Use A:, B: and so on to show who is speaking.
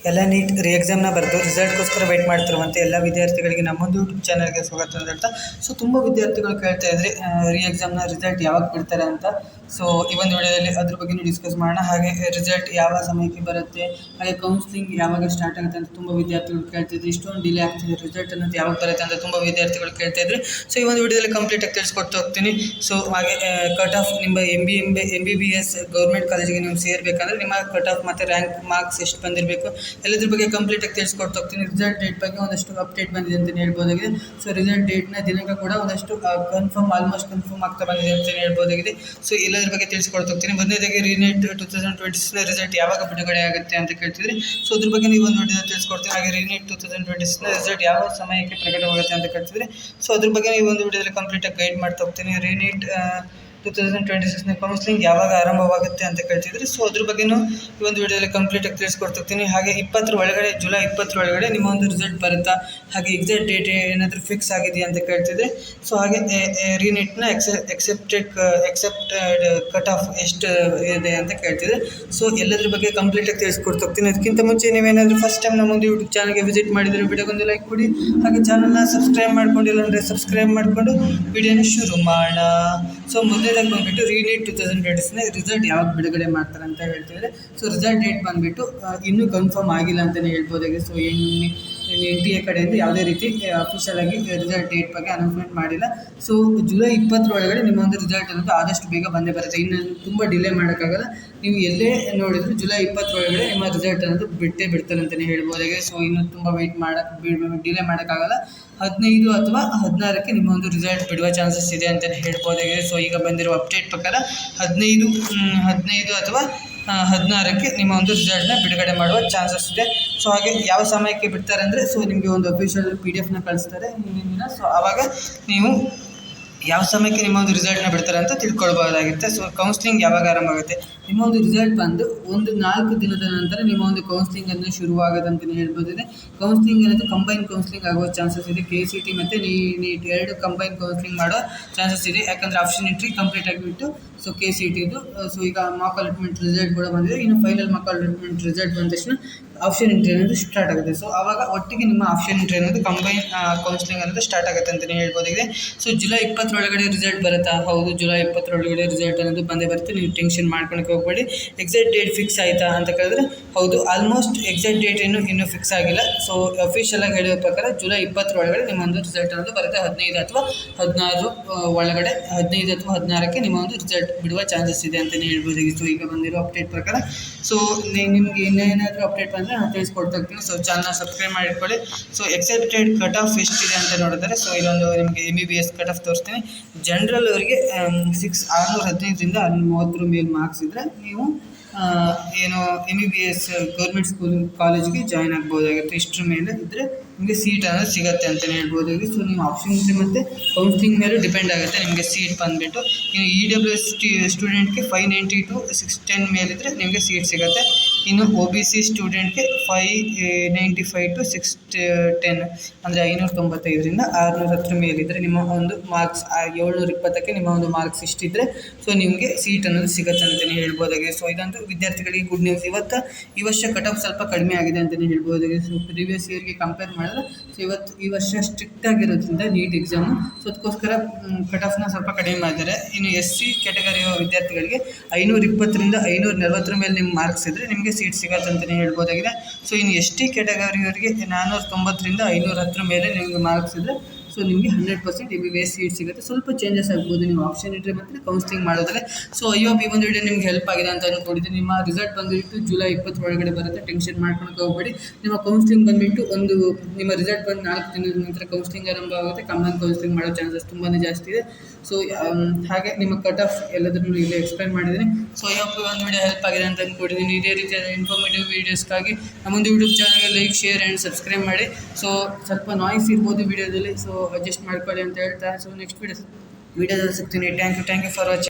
A: ಎಲ್ಲ ನೀಟ್ ಎಕ್ಸಾಮ್ನ ಬರೆದು ರಿಸಲ್ಟ್ಗೋಸ್ಕರ ವೆಯ್ಟ್ ಮಾಡ್ತಿರುವಂಥ ಎಲ್ಲ ವಿದ್ಯಾರ್ಥಿಗಳಿಗೆ ನಮ್ಮೊಂದು ಯೂಟ್ಯೂಬ್ ಚಾನಲ್ಗೆ ಸ್ವಾಗತ ಅಂತ ಹೇಳ್ತಾ ತುಂಬ ವಿದ್ಯಾರ್ಥಿಗಳು ಕೇಳ್ತಾ ಇದ್ರಿ ಎಕ್ಸಾಮ್ನ ರಿಸಲ್ಟ್ ಯಾವಾಗ ಬಿಡ್ತಾರೆ ಅಂತ. ಸೊ ಈ ಒಂದು ವಿಡಿಯೋದಲ್ಲಿ ಅದ್ರ ಬಗ್ಗೆ ಡಿಸ್ಕಸ್ ಮಾಡೋಣ. ಹಾಗೆ ರಿಸಲ್ಟ್ ಯಾವ ಸಮಯಕ್ಕೆ ಬರುತ್ತೆ, ಹಾಗೆ ಕೌನ್ಸ್ಲಿಂಗ್ ಯಾವಾಗ ಸ್ಟಾರ್ಟ್ ಆಗುತ್ತೆ ಅಂತ ತುಂಬ ವಿದ್ಯಾರ್ಥಿಗಳು ಕೇಳ್ತಿದ್ರು. ಇಷ್ಟೊಂದು ಡಿಲೇ ಆಗ್ತಿದೆ ರಿಸಲ್ಟ್ ಅನ್ನೋದು ಯಾವಾಗ ಬರುತ್ತೆ ಅಂತ ತುಂಬ ವಿದ್ಯಾರ್ಥಿಗಳು ಕೇಳ್ತಾ ಇದ್ರು. ಸೊ ಈ ಒಂದು ವಿಡಿಯೋದಲ್ಲಿ ಕಂಪ್ಲೀಟಾಗಿ ತಿಳಿಸ್ಕೊಡ್ತಾ ಹೋಗ್ತೀನಿ. ಸೊ ಹಾಗೆ ಕಟ್ ಆಫ್ ನಿಮ್ಮ MBBS ಗೌರ್ಮೆಂಟ್ ಕಾಲೇಜಿಗೆ ನೀವು ಸೇರಬೇಕಂದ್ರೆ ನಿಮ್ಮ ಕಟ್ ಆಫ್ ಮತ್ತು ರ್ಯಾಂಕ್ ಮಾರ್ಕ್ಸ್ ಎಷ್ಟು ಬಂದಿರಬೇಕು ಎಲ್ಲದ್ರ ಬಗ್ಗೆ ಕಂಪ್ಲೀಟಾಗಿ ತಿಳಿಸ್ಕೊಡ್ತಾ ಹೋಗ್ತೀನಿ. ರಿಸಲ್ಟ್ ಡೇಟ್ ಬಗ್ಗೆ ಒಂದಷ್ಟು ಅಪ್ಡೇಟ್ ಬಂದಿದೆ ಅಂತಲೇ ಹೇಳ್ಬೋದಾಗಿದೆ. ಸೊ ರಿಸಲ್ಟ್ ಡೇಟ್ನ ದಿನಾಂಕ ಕೂಡ ಒಂದಷ್ಟು ಆಲ್ಮೋಸ್ಟ್ ಕನ್ಫರ್ಮ್ ಆಗ್ತಾ ಬಂದಿದೆ ಅಂತಲೇ ಹೇಳ್ಬೋದಾಗಿದೆ. ಸೊ ಎಲ್ಲದ್ರ ಬಗ್ಗೆ ತಿಳಿಸ್ಕೊಡ್ತಾ ಹೋಗ್ತೀನಿ. ಮೊದಲನೇದಾಗಿ ರೀನೇಟ್ 2026ನ ರಿಸಲ್ಟ್ ಯಾವಾಗ ಬಿಡುಗಡೆ ಆಗುತ್ತೆ ಅಂತ ಕೇಳ್ತಿದ್ರಿ. ಸೊ ಅದ್ರ ಬಗ್ಗೆ ನೀವು ಒಂದು ವಿಡಿಯೋ ತಿಳಿಸ್ಕೊಡ್ತೀನಿ. ಹಾಗೆ ರೀನೇಟ್ 2026ನ ರಿಸಲ್ಟ್ ಯಾವ ಸಮಯಕ್ಕೆ ಪ್ರಕಟವಾಗುತ್ತೆ ಅಂತ ಕೇಳ್ತಿದ್ರಿ. ಸೊ ಅದ್ರ ಬಗ್ಗೆ ನೀವು ಒಂದು ವಿಡಿಯೋದಲ್ಲಿ ಕಂಪ್ಲೀಟಾಗಿ ಗೈಡ್ ಮಾಡ್ತಾ ಹೋಗ್ತೀನಿ. ರೀನೇಟ್ 2026ನ ಕೌನ್ಸ್ಲಿಂಗ್ ಯಾವಾಗ ಆರಂಭವಾಗುತ್ತೆ ಅಂತ ಕೇಳ್ತಿದ್ರಿ. ಸೊ ಅದ್ರ ಬಗ್ಗೆಯೂ ಈ ಒಂದು ವಿಡಿಯೋದಲ್ಲಿ ಕಂಪ್ಲೀಟಾಗಿ ತಿಳಿಸ್ಕೊಡ್ತೀನಿ. ಹಾಗೆ 20 ಒಳಗಡೆ ಜುಲೈ 20 ಒಳಗಡೆ ನಿಮ್ಮ ಒಂದು ರಿಸಲ್ಟ್ ಬರುತ್ತಾ, ಹಾಗೆ ಎಕ್ಸಾಕ್ಟ್ ಡೇಟ್ ಏನಾದರೂ ಫಿಕ್ಸ್ ಆಗಿದೆಯಾ ಅಂತ ಕೇಳ್ತಿದ್ರಿ. ಸೊ ಹಾಗೆ ರೀನೆಟ್ನ ಎಕ್ಸೆಪ್ಟೆಡ್ ಕಟ್ ಆಫ್ ಎಷ್ಟು ಇದೆ ಅಂತ ಕೇಳ್ತಿದ್ರಿ. ಸೊ ಎಲ್ಲದ್ರ ಬಗ್ಗೆ ಕಂಪ್ಲೀಟಾಗಿ ತಿಳಿಸ್ಕೊಡ್ತೀನಿ. ಅದಕ್ಕಿಂತ ಮುಂಚೆ ನೀವೇನಾದರೂ ಫಸ್ಟ್ ಟೈಮ್ ನಮ್ಮ ಒಂದು ಯೂಟ್ಯೂಬ್ ಚಾನಲ್ಗೆ ವಿಸಿಟ್ ಮಾಡಿದರೆ ವಿಡಿಯೋಗೊಂದು ಲೈಕ್ ಕೊಡಿ. ಹಾಗೆ ಚಾನಲ್ನ ಸಬ್ಸ್ಕ್ರೈಬ್ ಮಾಡ್ಕೊಂಡಿಲ್ಲ ಅಂದರೆ ಸಬ್ಸ್ಕ್ರೈಬ್ ಮಾಡಿಕೊಂಡು ವಿಡಿಯೋನ ಶುರು ಮಾಡೋಣ. ಸೊ ಮೊದಲೇದಾಗಿ ಬಂದುಬಿಟ್ಟು ರೀನೇಟ್ 2026ನ ರಿಸಲ್ಟ್ ಯಾವಾಗ ಬಿಡುಗಡೆ ಮಾಡ್ತಾರೆ ಅಂತ ಹೇಳ್ತಿದ್ದಾರೆ. ಸೊ ರಿಸಲ್ಟ್ ಡೇಟ್ ಬಂದುಬಿಟ್ಟು ಇನ್ನೂ ಕನ್ಫರ್ಮ್ ಆಗಿಲ್ಲ ಅಂತಲೇ ಹೇಳ್ಬೋದಾಗಿದೆ. ಸೊ NTA ಕಡೆಯಿಂದ ಯಾವುದೇ ರೀತಿ ಅಫಿಷಿಯಲಾಗಿ ರಿಸಲ್ಟ್ ಡೇಟ್ ಬಗ್ಗೆ ಅನೌನ್ಸ್ಮೆಂಟ್ ಮಾಡಿಲ್ಲ. ಸೊ ಜುಲೈ 20 ಒಳಗಡೆ ನಿಮ್ಮ ಒಂದು ರಿಸಲ್ಟ್ ಅನ್ನೋದು ಆದಷ್ಟು ಬೇಗ ಬಂದೇ ಬರುತ್ತೆ. ಇನ್ನು ತುಂಬ ಡಿಲೇ ಮಾಡೋಕ್ಕಾಗಲ್ಲ. ನೀವು ಎಲ್ಲೇ ನೋಡಿದ್ರು ಜುಲೈ 20 ಒಳಗಡೆ ನಿಮ್ಮ ರಿಸಲ್ಟ್ ಅನ್ನೋದು ಬಿಡ್ತಾರೆ ಅಂತಲೇ ಹೇಳ್ಬೋದಾಗಿದೆ. ಸೊ ಇನ್ನು ತುಂಬ ಡಿಲೇ ಮಾಡೋಕ್ಕಾಗಲ್ಲ. 15 ಅಥವಾ 16ಕ್ಕೆ ನಿಮ್ಮ ಒಂದು ರಿಸಲ್ಟ್ ಬಿಡುವ ಚಾನ್ಸಸ್ ಇದೆ ಅಂತಲೇ ಹೇಳ್ಬೋದಾಗಿದೆ. ಸೊ ಈಗ ಬಂದಿರುವ ಅಪ್ಡೇಟ್ ಪ್ರಕಾರ 15 ಅಥವಾ 16ಕ್ಕೆ ನಿಮ್ಮ ಒಂದು ರಿಸಲ್ಟ್ನ ಬಿಡುಗಡೆ ಮಾಡುವ ಚಾನ್ಸಸ್ ಇದೆ. ಸೊ ಹಾಗೆ ಯಾವ ಸಮಯಕ್ಕೆ ಬಿಡ್ತಾರೆ ಅಂದರೆ, ಸೊ ನಿಮಗೆ ಒಂದು ಅಫಿಷಿಯಲ್ PDF ಕಳಿಸ್ತಾರೆ ಹಿಂದಿನ ದಿನ. ಸೊ ಆವಾಗ ನೀವು ಯಾವ ಸಮಯಕ್ಕೆ ನಿಮ್ಮ ಒಂದು ರಿಸಲ್ಟ್ನ ಬಿಡ್ತಾರೆ ಅಂತ ತಿಳ್ಕೊಳ್ಬೋದಾಗಿರುತ್ತೆ. ಸೊ ಕೌನ್ಸ್ಲಿಂಗ್ ಯಾವಾಗ ಆರಂಭ ಆಗುತ್ತೆ, ನಿಮ್ಮ ಒಂದು ರಿಸಲ್ಟ್ ಬಂದು 4 ದಿನದ ನಂತರ ನಿಮ್ಮ ಒಂದು ಕೌನ್ಸ್ಲಿಂಗ್ ಅನ್ನು ಶುರುವಾಗೋದಂತಲೇ ಹೇಳ್ಬೋದಿದೆ. ಕೌನ್ಸ್ಲಿಂಗ್ ಅನ್ನೋದು ಕಂಬೈನ್ ಕೌನ್ಸ್ಲಿಂಗ್ ಆಗುವ ಚಾನ್ಸಸ್ ಇದೆ. KCT ಮತ್ತು ನೀಟ್ ಎರಡು ಕಂಬೈನ್ ಕೌನ್ಸ್ಲಿಂಗ್ ಮಾಡೋ ಚಾನ್ಸಸ್ ಇದೆ. ಯಾಕಂದರೆ ಆಪ್ಷನ್ ಎಂಟ್ರಿ ಕಂಪ್ಲೀಟ್ ಆಗಿಬಿಟ್ಟು ಸೊ KCTದು. ಸೊ ಈಗ ಮಾಕ್ ಅಲಾಟ್ಮೆಂಟ್ ರಿಸಲ್ಟ್ ಕೂಡ ಬಂದಿದೆ. ಇನ್ನು ಫೈನಲ್ ಮಾಕ್ ಅಲಾಟ್ಮೆಂಟ್ ರಿಸಲ್ಟ್ ಬಂದ ತಕ್ಷಣ ಆಪ್ಷನ್ ಎಂಟ್ರಿ ಅನ್ನೋದು ಸ್ಟಾರ್ಟ್ ಆಗುತ್ತೆ. ಸೊ ಆವಾಗ ಒಟ್ಟಿಗೆ ನಿಮ್ಮ ಆಪ್ಷನ್ ಎಂಟ್ರಿ ಅನ್ನೋದು ಕಂಬೈನ್ ಕೌನ್ಸ್ಲಿಂಗ್ ಅನ್ನೋದು ಸ್ಟಾರ್ಟ್ ಆಗುತ್ತೆ ಅಂತಲೇ ಹೇಳ್ಬೋದಾಗಿದೆ. ಸೊ ಜುಲೈ 20 ಒಳಗಡೆ ರಿಸಲ್ಟ್ ಬರುತ್ತಾ? ಹೌದು, ಜುಲೈ 20 ಒಳಗಡೆ ರಿಸಲ್ಟ್ ಅನ್ನೋದು ಬಂದೇ ಬರುತ್ತೆ. ನೀವು ಟೆನ್ಷನ್ ಮಾಡ್ಕೊಳಕ್ಕೆ ಹೋಗಬೇಡಿ. ಎಕ್ಸಾಕ್ಟ್ ಡೇಟ್ ಫಿಕ್ಸ್ ಆಯಿತಾ ಅಂತ ಕೇಳಿದ್ರೆ ಹೌದು, ಆಲ್ಮೋಸ್ಟ್ ಎಕ್ಸಾಕ್ಟ್ ಡೇಟ್ ಇನ್ನೂ ಫಿಕ್ಸ್ ಆಗಿಲ್ಲ. ಸೊ ಅಫಿಷಿಯಲಾಗಿ ಹೇಳುವ ಪ್ರಕಾರ ಜುಲೈ 20 ಒಳಗಡೆ ನಿಮ್ಮ ಒಂದು ರಿಸಲ್ಟ್ ಅನ್ನೋದು ಬರುತ್ತೆ. 15 ಅಥವಾ 16 ಒಳಗಡೆ 15 ಅಥವಾ 16ಕ್ಕೆ ನಿಮ್ಮ ಒಂದು ರಿಸಲ್ಟ್ ಬಿಡುವ ಚಾನ್ಸಸ್ ಇದೆ ಅಂತಲೇ ಹೇಳ್ಬೋದಾಗಿತ್ತು ಈಗ ಬಂದಿರೋ ಅಪ್ಡೇಟ್ ಪ್ರಕಾರ. ಸೊ ನಿಮಗೆ ಇನ್ನೇನಾದರೂ ಅಪ್ಡೇಟ್ ಬಂದರೆ ನಾನು ತಿಳಿಸ್ಕೊಡ್ತಾ ಇರ್ತೀನಿ. ಸೊ ಚಾನಲ್ನ ಸಬ್ಸ್ಕ್ರೈಬ್ ಮಾಡಿಕೊಳ್ಳಿ. ಸೊ ಎಕ್ಸೆಪ್ಟೆಡ್ ಕಟ್ ಆಫ್ ಎಷ್ಟಿದೆ ಅಂತ ನೋಡಿದರೆ, ಸೊ ಇದೊಂದು ನಿಮಗೆ MBBS ಕಟ್ ಆಫ್ ತೋರಿಸ್ತೀನಿ. ಜನರಲ್ ಅವರಿಗೆ 615ರಿಂದ 630 ಮೇಲೆ ಮಾರ್ಕ್ಸ್ ಇದ್ದರೆ ನೀವು MBBS ಗೌರ್ಮೆಂಟ್ ಕಾಲೇಜಿಗೆ ಜಾಯ್ನ್ ಆಗ್ಬೋದಾಗಿರುತ್ತೆ. ಇಷ್ಟರ ಮೇಲೆ ಇದ್ದರೆ ನಿಮಗೆ ಸೀಟ್ ಅನ್ನೋದು ಸಿಗುತ್ತೆ ಅಂತಲೇ ಹೇಳ್ಬೋದಾಗಿದೆ. ಸೊ ನೀವು ಆಪ್ಷನ್ ಎಂಟ್ರಿ ಮತ್ತು ಕೌನ್ಸ್ಲಿಂಗ್ ಮೇಲೂ ಡಿಪೆಂಡ್ ಆಗುತ್ತೆ ನಿಮಗೆ ಸೀಟ್ ಬಂದುಬಿಟ್ಟು. ಇನ್ನು EWS ಸ್ಟೂಡೆಂಟ್ಗೆ 590 to 610 ಮೇಲಿದ್ದರೆ ನಿಮಗೆ ಸೀಟ್ ಸಿಗುತ್ತೆ. ಇನ್ನು OBC ಸ್ಟೂಡೆಂಟ್ಗೆ 595 to 610 ಅಂದರೆ 595ರಿಂದ 610 ಮೇಲಿದ್ದರೆ ನಿಮ್ಮ ಒಂದು ಮಾರ್ಕ್ಸ್ 720ಕ್ಕೆ ನಿಮ್ಮ ಒಂದು ಮಾರ್ಕ್ಸ್ ಇಷ್ಟಿದ್ದರೆ ಸೊ ನಿಮಗೆ ಸೀಟ್ ಅನ್ನೋದು ಸಿಗುತ್ತೆ ಅಂತಲೇ ಹೇಳ್ಬೋದಾಗಿದೆ. ಸೊ ಇದಂತೂ ವಿದ್ಯಾರ್ಥಿಗಳಿಗೆ ಗುಡ್ ನ್ಯೂಸ್. ಈ ವರ್ಷ ಕಟ್ ಆಫ್ ಸ್ವಲ್ಪ ಕಡಿಮೆ ಆಗಿದೆ ಅಂತಲೇ ಹೇಳ್ಬೋದಾಗಿದೆ. ಸೊ ಪ್ರೀವಿಯಸ್ ಇಯರ್ಗೆ ಕಂಪೇರ್ ಮಾಡಿದ್ರೆ ಸೊ ಈ ವರ್ಷ ಸ್ಟ್ರಿಕ್ಟ್ ಆಗಿರೋದ್ರಿಂದ ನೀಟ್ ಎಕ್ಸಾಮು, ಸೊ ಅದಕ್ಕೋಸ್ಕರ ಕಟ್ ಆಫ್ನ ಸ್ವಲ್ಪ ಕಡಿಮೆ ಮಾಡಿದ್ದಾರೆ. ಇನ್ನು SC ಕ್ಯಾಟಗರಿಯ ವಿದ್ಯಾರ್ಥಿಗಳಿಗೆ 520ರಿಂದ 540 ಮೇಲೆ ನಿಮ್ಮ ಮಾರ್ಕ್ಸ್ ಇದ್ದರೆ ನಿಮಗೆ ಸೀಟ್ ಸಿಗುತ್ತೆ ಅಂತಲೇ ಹೇಳ್ಬೋದಾಗಿದೆ. ಸೊ ಇನ್ನು ST ಕ್ಯಾಟಗರಿಯವರಿಗೆ 490ರಿಂದ 510 ಮೇಲೆ ನಿಮಗೆ ಮಾರ್ಕ್ಸ್ ಇದ್ದರೆ ಸೊ ನಿಮಗೆ 100% MBBS ಸೀಟ್ ಸಿಗುತ್ತೆ. ಸ್ವಲ್ಪ ಚೇಂಜಸ್ ಆಗ್ಬೋದು ನೀವು ಆಪ್ಷನ್ ಎಂಟ್ರಿ ಮತ್ತು ಕೌನ್ಸ್ಲಿಂಗ್ ಮಾಡೋದ್ರೆ. ಸೊ ಈ ಒಂದು ವಿಡಿಯೋ ನಿಮ್ಗೆ ಹೆಲ್ಪ್ ಆಗಿದೆ ಅಂತ ಅಂದ್ಕೊಂಡಿದ್ದೀನಿ. ನಿಮ್ಮ ರಿಸಲ್ಟ್ ಬಂದುಬಿಟ್ಟು ಜುಲೈ 20 ಒಳಗಡೆ ಬರುತ್ತೆ. ಟೆನ್ಷನ್ ಮಾಡ್ಕೊಳಕ್ಕೆ ಹೋಗಬೇಡಿ. ನಿಮ್ಮ ಕೌನ್ಸ್ಲಿಂಗ್ ಬಂದುಬಿಟ್ಟು ನಿಮ್ಮ ರಿಸಲ್ಟ್ ಬಂದು 4 ದಿನದ ನಂತರ ಕೌನ್ಸ್ಲಿಂಗ್ ಆರಂಭ ಆಗುತ್ತೆ. ಕಂಬೈನ್ ಕೌನ್ಸ್ಲಿಂಗ್ ಮಾಡೋ ಚಾನ್ಸಸ್ ತುಂಬಾ ಜಾಸ್ತಿ ಇದೆ. ಸೊ ಹಾಗೆ ನಿಮ್ಮ ಕಟ್ ಆಫ್ ಎಲ್ಲದನ್ನು ಇಲ್ಲಿ ಎಕ್ಸ್ಪ್ಲೈನ್ ಮಾಡಿದ್ದೀನಿ. ಸೊ ಈ ಒಂದು ವಿಡಿಯೋ ಹೆಲ್ಪ್ ಆಗಿದೆ ಅಂತ ಅಂದ್ಕೊಂಡಿದ್ದೀನಿ. ಇದೇ ರೀತಿಯಾದ ಇನ್ಫಾರ್ಮೇಟಿವ್ ವೀಡಿಯೋಸ್ಗಾಗಿ ನಮ್ಮೊಂದು ಯೂಟ್ಯೂಬ್ ಚಾನಲ್ಗೆ ಲೈಕ್, ಶೇರ್ ಆ್ಯಂಡ್ ಸಬ್ಸ್ಕ್ರೈಬ್ ಮಾಡಿ. ಸೊ ಸ್ವಲ್ಪ ನಾಯ್ಸ್ ಇರ್ಬೋದು ವಿಡಿಯೋದಲ್ಲಿ, ಸೊ ಅಡ್ಜಸ್ಟ್ ಮಾಡ್ಕೊಳ್ಳಿ ಅಂತ ಹೇಳ್ತಾ ಸೊ ನೆಕ್ಸ್ಟ್ ವಿಡಿಯೋದಲ್ಲಿ ಸಿಗ್ತೀನಿ. Thank you for watching.